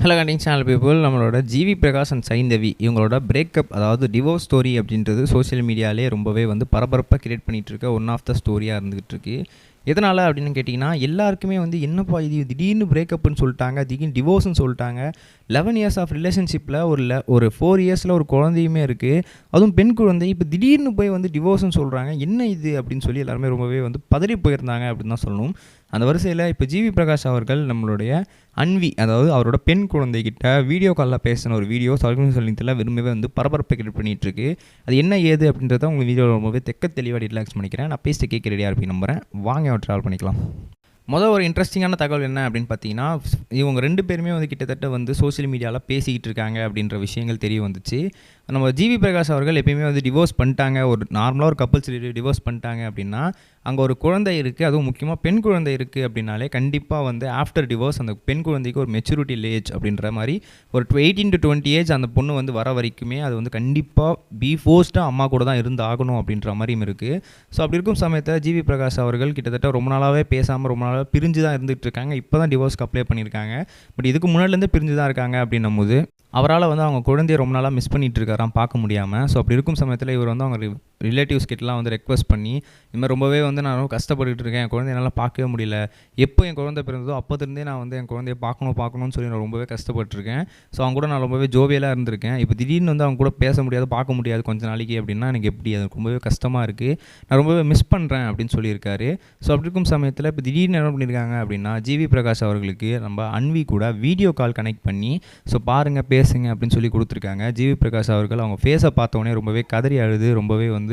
Hello கண்டிங் channel people, நம்மளோட GV Prakash and Saindhavi இவங்களோட breakup, அதாவது டிவோர்ஸ் ஸ்டோரி அப்படின்றது சோஷியல் மீடியாலே ரொம்பவே வந்து பரபரப்பாக கிரியேட் பண்ணிகிட்டு இருக்க ஒன் ஆஃப் த ஸ்டோரியாக இருந்துகிட்டு இருக்கு. எதனால் அப்படின்னு கேட்டிங்கன்னா, எல்லாருக்குமே வந்து என்னப்பா இது திடீர்னு பிரேக்கப்னு சொல்லிட்டாங்க, திடீர்னு டிவோர்ஸ்னு சொல்லிட்டாங்க. 11 இயர்ஸ் ஆஃப் ரிலேஷன்ஷிப்பில் ஒரு 4 இயர்ஸில் ஒரு குழந்தையுமே இருக்குது, அதுவும் பெண் குழந்தை. இப்போ திடீர்னு போய் வந்து டிவோர்ஸ்னு சொல்கிறாங்க, என்ன இது அப்படின்னு சொல்லி எல்லாருமே ரொம்பவே வந்து பதறி போயிருந்தாங்க அப்படின்னு தான் சொல்லணும். அந்த வரிசையில் இப்போ ஜிவி பிரகாஷ் அவர்கள் நம்மளுடைய அன்வி, அதாவது அவரோட பெண் குழந்தைகிட்ட வீடியோ காலில் பேசின ஒரு வீடியோ சமூகத்தில் விரும்பவே வந்து பரபரப்பை கிரியேட் பண்ணிகிட்டு இருக்கு. அது என்ன ஏது அப்படின்றத உங்கள் வீடியோ ரொம்பவே தெளிவாக ரிலாக்ஸ் பண்ணிக்கிறேன். நான் பேசிட்டு கேட்க ரெடியாக இருப்பேன் நம்புகிறேன். வாங்க ட்ராவல் பண்ணிக்கலாம். ஒரு இன்ட்ரெஸ்டிங்கான தகவல் என்ன அப்படின்னு பார்த்தீங்கன்னா, இவங்க 2 பேருமே வந்து கிட்டத்தட்ட வந்து சோஷியல் மீடியாவில் பேசிக்கிட்டு இருக்காங்க அப்படின்ற விஷயங்கள் தெரிய வந்துச்சு. நம்ம ஜிவி பிரகாஷ் அவர்கள் எப்பயுமே வந்து டிவோர்ஸ் பண்ணிட்டாங்க, ஒரு நார்மலாக ஒரு கப்புள்ஸ் டிவோர்ஸ் பண்ணிட்டாங்க அப்படின்னா, அங்கே ஒரு குழந்தை இருக்குது, அதுவும் முக்கியமாக பெண் குழந்தை இருக்குது அப்படின்னாலே கண்டிப்பாக வந்து ஆஃப்டர் டிவோர்ஸ் அந்த பெண் குழந்தைக்கு ஒரு மெச்சூரிட்டி ஏஜ் அப்படின்ற மாதிரி ஒரு 18 to 20 ஏஜ் அந்த பொண்ணு வந்து வர வரைக்குமே அது வந்து கண்டிப்பாக ஃபோர்ஸ்டாக அம்மா கூட தான் இருந்து ஆகணும் அப்படின்ற மாதிரியும் இருக்குது. ஸோ அப்படி இருக்கும் சமயத்தில் ஜிவி பிரகாஷ் அவர்கள் கிட்டத்தட்ட ரொம்ப நாளாகவே பேசாமல் ரொம்ப நாளாக பிரிஞ்சு தான் இருந்துகிட்டு இருக்காங்க. இப்போ தான் டிவோர்ஸ்க்கு அப்ளை பண்ணியிருக்காங்க. பட் இதுக்கு முன்னாடிலேருந்து பிரிஞ்சு தான் இருக்காங்க அப்படின்னும் போது அவரால் வந்து அவங்க குழந்தைய ரொம்ப நாளாக மிஸ் பண்ணிகிட்டு இருக்காராம், பார்க்க முடியாமல். ஸோ அப்படி இருக்கும் சமயத்தில் இவர் வந்து அவங்க ரிலேட்டிவ்ஸ் கிட்டலாம் வந்து ரெக்வஸ்ட் பண்ணி, இது மாதிரி ரொம்பவே வந்து நான் ரொம்ப கஷ்டப்பட்டுட்டு இருக்கேன், என் குழந்தைய என்னால் பார்க்கவே முடியல, எப்போ என் குழந்தை பிறந்ததோ அப்போதுலேருந்தே நான் வந்து என் குழந்தைய பார்க்கணும்னு சொல்லி நான் ரொம்பவே கஷ்டப்பட்டுருக்கேன். ஸோ அவங்க கூட நான் ரொம்பவே ஜோவியலாக இருந்திருக்கேன். இப்போ திடீர்னு வந்து அவங்க கூட பேச முடியாது, பார்க்க முடியாது கொஞ்ச நாளைக்கு அப்படின்னா எனக்கு எப்படி, அது ரொம்பவே கஷ்டமாக இருக்குது, நான் ரொம்பவே மிஸ் பண்ணுறேன் அப்படின்னு சொல்லியிருக்காரு. ஸோ அப்படி இருக்கும் சமயத்தில் இப்போ திடீர்னு என்ன பண்ணியிருக்காங்க அப்படின்னா, ஜிவி பிரகாஷ் அவர்களுக்கு நம்ம அன்வி கூட வீடியோ கால் கனெக்ட் பண்ணி ஸோ பாருங்கள் பேசுங்க அப்படின்னு சொல்லி கொடுத்துருக்காங்க. ஜிவி பிரகாஷ் அவர்கள் அவங்க ஃபேஸை பார்த்தோன்னே ரொம்பவே கதறி அழுது ரொம்பவே வந்து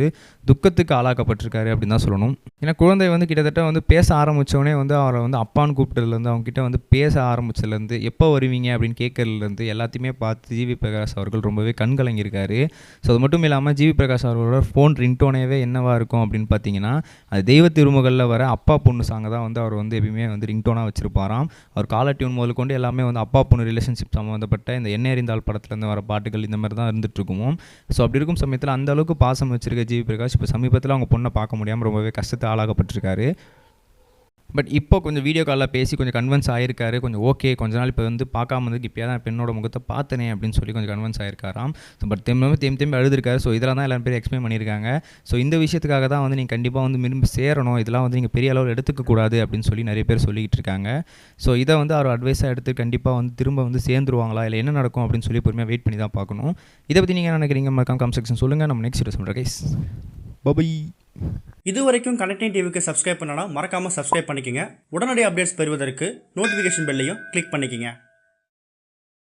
துக்கத்துக்கு ஆளாக்கப்பட்டிருக்காரு அப்படின்னு தான் சொல்லணும். ஏன்னா குழந்தை வந்து கிட்டத்தட்ட வந்து பேச ஆரம்பித்தோடனே வந்து அவரை வந்து அப்பான்னு கூப்பிட்டதுலேருந்து, அவங்க கிட்ட வந்து பேச ஆரம்பிச்சதுலேருந்து, எப்போ வருவீங்க அப்படின்னு கேட்கறதுலேருந்து எல்லாத்தையுமே பார்த்து ஜிவி பிரகாஷ் அவர்கள் ரொம்பவே கண்கலங்கியிருக்காரு. ஸோ அது மட்டும் இல்லாமல் ஜிவி பிரகாஷ் அவர்களோட ஃபோன் ரிங்டோனேவே என்னவாக இருக்கும் அப்படின்னு பார்த்தீங்கன்னா, அது தெய்வ திருமகளில் வர அப்பா பொண்ணு சாங்கை தான் வந்து அவர் வந்து எப்பயுமே வந்து ரிங்டோனாக வச்சுருப்பாராம். அவர் காலர் டியூன் முதல் கொண்டு எல்லாமே வந்து அப்பா பொண்ணு ரிலேஷன்ஷிப் சம்மந்தப்பட்ட இந்த என்ன அறிந்தால் படத்துலேருந்து வர பாட்டுகள் இந்த மாதிரி தான் இருந்துகிட்ருக்குமோ. ஸோ அப்படி இருக்கும் சமயத்தில் அந்த அளவுக்கு பாசம் வச்சுருக்க ஜிவி பிரகாஷ் இப்போ சமீபத்தில் அவங்க பொண்ணை பார்க்க முடியாமல் ரொம்பவே கஷ்டத்தை ஆளாகப்பட்டிருக்காரு. பட் இப்போ கொஞ்சம் வீடியோ காலில் பேசி கொஞ்சம் கன்வென்ஸ் ஆகிருக்காரு. கொஞ்சம் ஓகே, கொஞ்ச நாள் இப்போ வந்து பார்க்காம வந்து இப்போயா தான் பெண்ணோட முகத்தை பார்த்தனே அப்படின்னு சொல்லி கொஞ்சம் கன்வென்ஸ் ஆகிருக்காராம். ஸோ பட் தேம்பி அழுதுருக்காரு. ஸோ இதெல்லாம் தான் எல்லாரும் பேர் எக்ஸ்பிளைன் பண்ணியிருக்காங்க. ஸோ இந்த விஷயத்துக்காக தான் வந்து நீங்கள் கண்டிப்பாக வந்து விரும்பி சேரணும், இதெல்லாம் வந்து நீங்கள் பெரிய அளவில் எடுத்துக்கக்கூடாது அப்படின்னு சொல்லி நிறைய பேர் சொல்லிக்கிட்டு இருக்காங்க. ஸோ இதை வந்து அவர் அட்வைஸாக எடுத்து கண்டிப்பாக வந்து திரும்ப வந்து சேர்ந்துருவாங்களா இல்லை என்ன நடக்கும் அப்படின்னு சொல்லி பொறுமையாக வெயிட் பண்ணி தான் பார்க்கணும். இதை பற்றி நீங்கள் என்ன நினைக்கிறீங்க மறக்காம கமெண்ட் செக்ஷன் சொல்லுங்கள். நம்ம நெக்ஸ்ட் வீடியோ சொல்கிறேன் கைஸ். பை. இது வரைக்கும் கனெக்டிங் டிவிக்கு சப்ஸ்கிரைப் பண்ணனா மறக்காமல் சப்ஸ்கிரைப் பண்ணிக்கங்க. உடனடி அப்டேட்ஸ் பெறுவதற்கு நோட்டிஃபிகேஷன் பெல்லையும் கிளிக் பண்ணிக்கங்க.